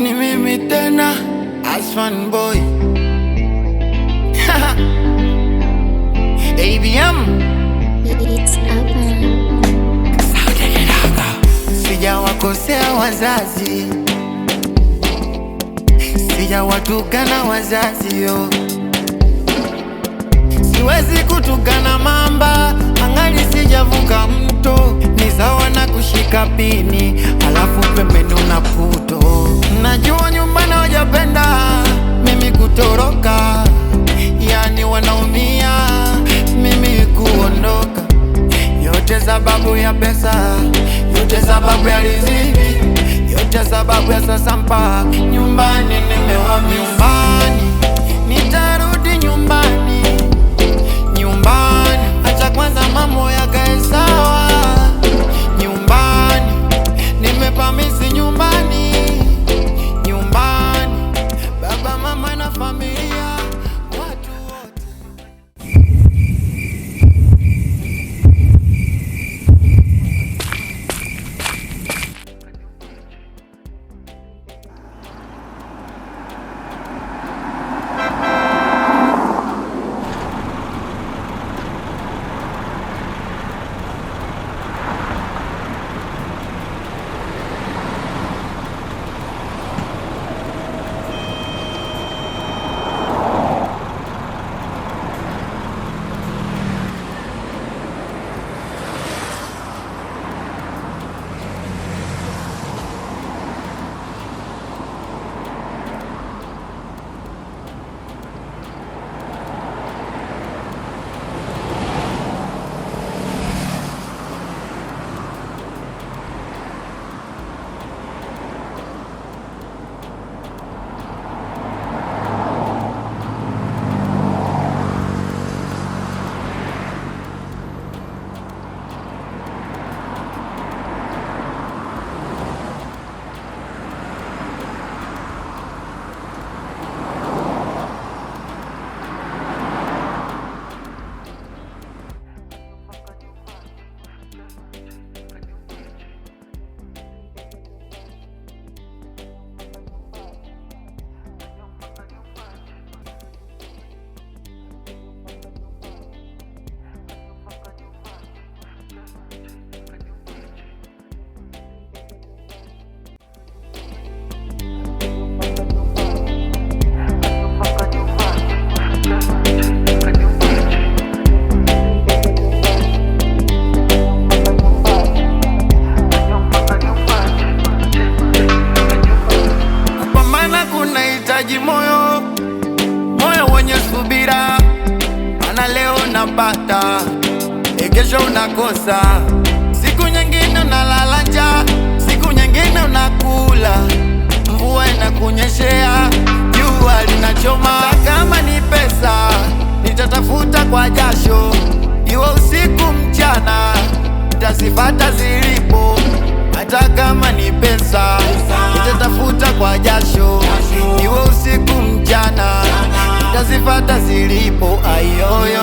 Ni mimi tena Aswan boy ABM It's sijawakosea wazazi, sijawatukana wazazi yo. Siwezi kutukana mamba, angali sijavuka mto. Ni sawa na kushika pini, alafu pembeni una puto. Najua nyumbani hawajapenda mimi kutoroka, yani wanaumia mimi kuondoka. Yote sababu ya pesa, yote sababu ya riziki, yote sababu ya sasampa. Nyumbani nimehamia, nyumbani nitarudi nyumbani. Nyumbani acha kwanza mambo yakae sawa. Nyumbani nimepamisi, nyumbani. Nyumbani baba mama na familia, watu wote. Moyo, moyo wenye subira, ana leo unapata, kesho unakosa. Siku nyingine unalala njaa, siku nyingine unakula. Mvua inakunyeshea, jua linachoma. Kama ni pesa nitatafuta kwa jasho, iwe usiku mchana nitazipata zilipo. Hata kama ni pesa nitatafuta kwa jasho, iwe usiku mchana nitazipata zilipo. Ayoyo.